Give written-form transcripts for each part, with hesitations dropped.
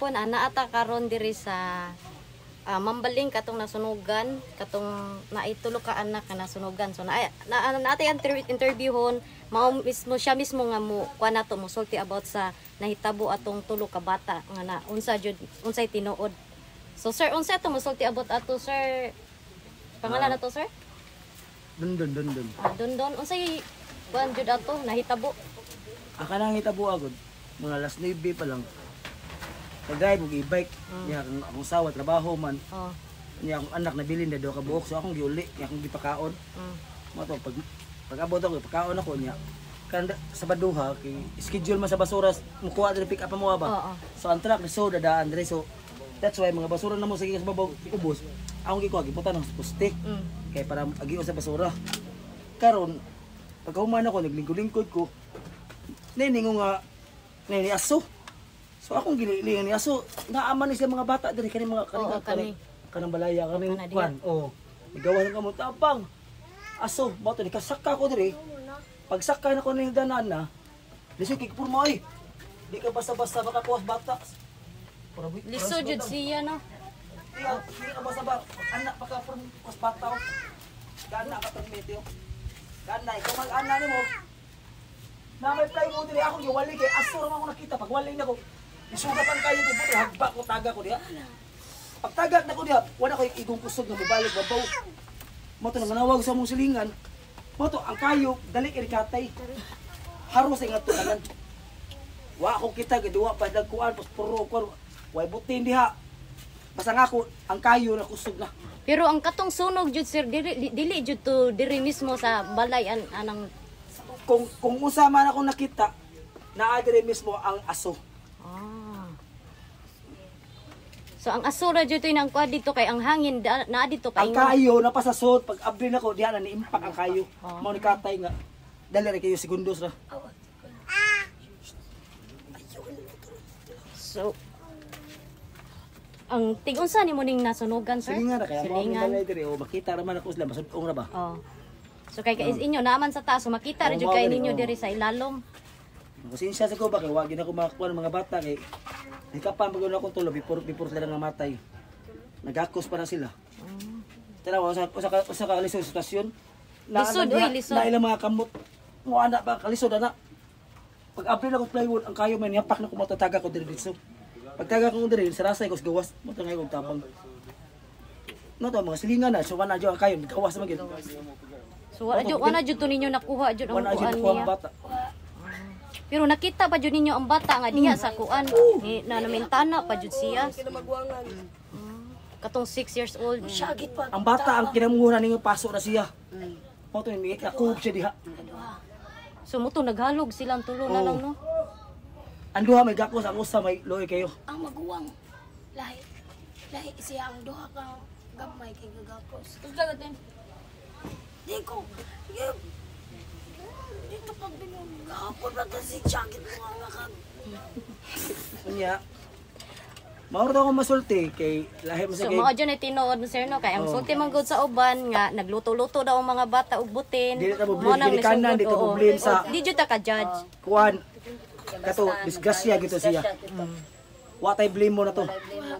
gihapon ana ata karon diri sa mambaling katong nasunugan, katong naitulo ka anak na nasunugan. So naatay interviewon mao mismo siya mismo nga mo kuan nato mo sulti about sa nahitabo atong tulo ka bata nga na unsa jud unsay tinuod. So sir, unsa to mo sulti about ato sir? Pangalan nato sir? Dundon. Dondon unsay kuan jud ato nahitabo? Nang hitabo agad. Mga last 9 pa lang. Nag-drive og e-bike. Niya akong sawa trabaho man. Niya akong anak nabilin na daw ka buok so akong giuli, niya akong gipakaon. Mo to pag abot ako pagkaon ako niya. Kan sa Baduha kay schedule man sa basura mukuha diri pick up mo ba. So ang truck ni so dadaan diri so that's why mga basura na mo sige sa babaw ubos. Akong gikuha gibutan ng poste. Kay para agion sa basura. Karon pagkahuman ako naglingkod-lingkod ko. Ningo nga ni aso. So akong ginilingan ni aso, naaman ni sila mga bata diri kani mga kanang balaya kani kwan. Igawa ng kamot tapang. Aso, mo to nikasaka ko diri. Pagsaka na ko ning danan na, lisod kay purmo ay. Di ka basta-basta makakuha bata. Lisod jud siya no. Di ka basta-basta anak pa ka purmo kus bata. Gana ka permit yo. Gana ikaw mag-ana nimo. Na may plywood diri ako giwali kay aso ra ako nakita pag wali nako. Isugatan kayo di buti hagba ko taga ko diha. Pag tagak na ko diha, wala ko igong kusog nga mobalik babaw. Mo to nanawag sa mong silingan. Mo to ang kayo dali kay katay. Haros ay ngadto tanan. Wa ko kita giduwa pa dagkuan pas puro ko. Way butin diha. Basta nga ako ang kayo na kusog na. Pero ang katong sunog jud sir dili jud to diri mismo sa balay anang kung usama na akong nakita, naadire mismo ang aso. So ang aso ra jud nang kuha dito kay ang hangin naa dito kay ang kayo napasasod pag abri nako diha na ni-impact ang kayo. Mao ni katay nga. Dali ra kayo segundos ra. So ang tigunsa nimo ning nasunugan sir? Silingan ra kaya mao balay dire o makita ra man ako sila masud-ong ra ba. So kay inyo naman sa taas so makita ra jud kay ninyo diri sa ilalom. Pasensya sa ko ba kay wa gid ako makakuha ng mga bata kay hikapan pag ako tulo before sila nga matay. Nagakos pa na sila. Tanaw sa kalisod sitwasyon. Lisod lisod. Na ilang mga kamot mo anak ba kalisod ana. Pag April ako plywood ang kayo man yapak na ko matataga ko diri dito. Pag taga ko diri sa rasay ko gawas mo tangay ko tabang. No to mga silingan na so wala jud ang kayo gawas man gid. So wala jud to ninyo nakuha jud ang kuan niya. Bata. Pero nakita pa jud ninyo ang bata nga diha sa kuan ni namintana pa jud siya. Katong 6 years old. Ang bata ang kinamuhunan ninyo paso na siya. Mo to mi nakuha siya diha. So mo to naghalog silang tulo na lang no. Ang duha may gakos ang usa may loy kayo. Ang maguwang lahi siya ang duha ka gamay kay gagakos. Usagatin. Di ko. Dito pag binugahapon na si jacket mo ang nakag. Unya. Mauro ako masulti kay lahi mo sa So mao jud ay tinuod mo sir no kay ang sulti man gud sa uban nga nagluto-luto daw ang mga bata og butin. Dili ta problem dili kanan dito problem sa di jud ta ka judge. Kuan kato disgrasya gito siya. Wa tay blame mo na to.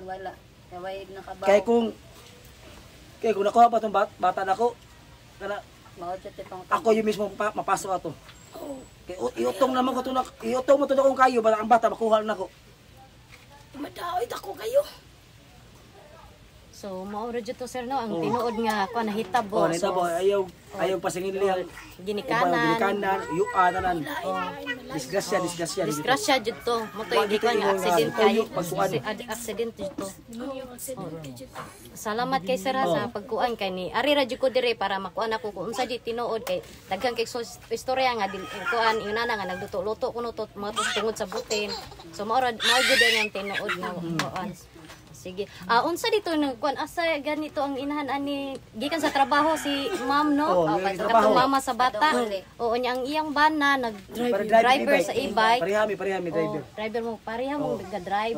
Wala. Kaway nakabaw. Kay kung nakuha pa tong bata nako kana Mao jud pang ako yung mismo mapasok ato. Kay iutong naman ko to iutong mo to akong kayo ba ang bata makuha na ko. Madaoy ako kayo. So mao ra jud to sir no ang tinuod nga kuan nahitabo. Nahitabo ayaw pasingin liya. Ginikanan. Yuan tanan. Disgrasya. Disgrasya jud to. Mo to hindi kuan nga accident kayo. Accident jud to. Salamat kay sir sa pagkuan kay ni. Ari ra jud ko dire para makuan ako kung unsa di tinuod kay daghan kay istorya nga kuan inana nga nagluto-luto kuno to mga tungod sa butin. So mao jud ang tinuod nga kuan. Sige. Unsa dito nang kuan asa ganito ang inahan ani gikan sa trabaho si ma'am no? Katong mama sa bata. Oo nya ang iyang bana driver sa e-bike. Parehami driver. Driver mo pareha mo nagga-drive.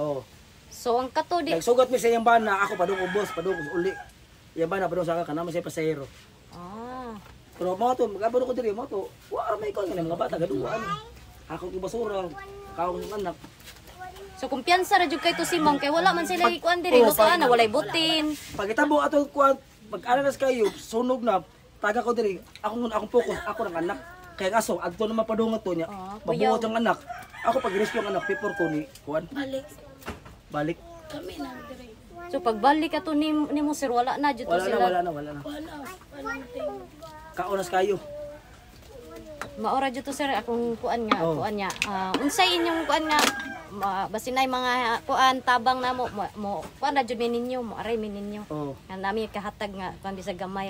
So ang kato di nagsugat mi sa iyang bana ako padung ubos uli. Iyang bana padung sa kanamo siya pasahero. Pero mo to magabalo ko diri mo to. Wa may ko nga mga bata gaduan. Ako ti basura, kaon ng anak. So kumpiyansa ra jud kay to si Ma'am kay wala man sila ikuan diri lutoan na walay butin. Pag itabo ato kuan, pag ana nas kayo, sunog na, taga ko diri, akong focus, ako ng anak. Kaya aso, adto na mapadungot to niya. Mabuhat ang anak. Ako pag rescue ang anak, paper ko ni kuan. Balik. Kami na dire. So pagbalik ato nimo sir wala na jud to sila. Wala na. Wala ting. Kaunas kayo. Maora jud to sir akong kuan nga. Unsay inyong kuan nga basin ay mga kuan tabang na mo kuan na jud mi ninyo mo aray mi ninyo. Nga nami kahatag nga kuan bisag gamay.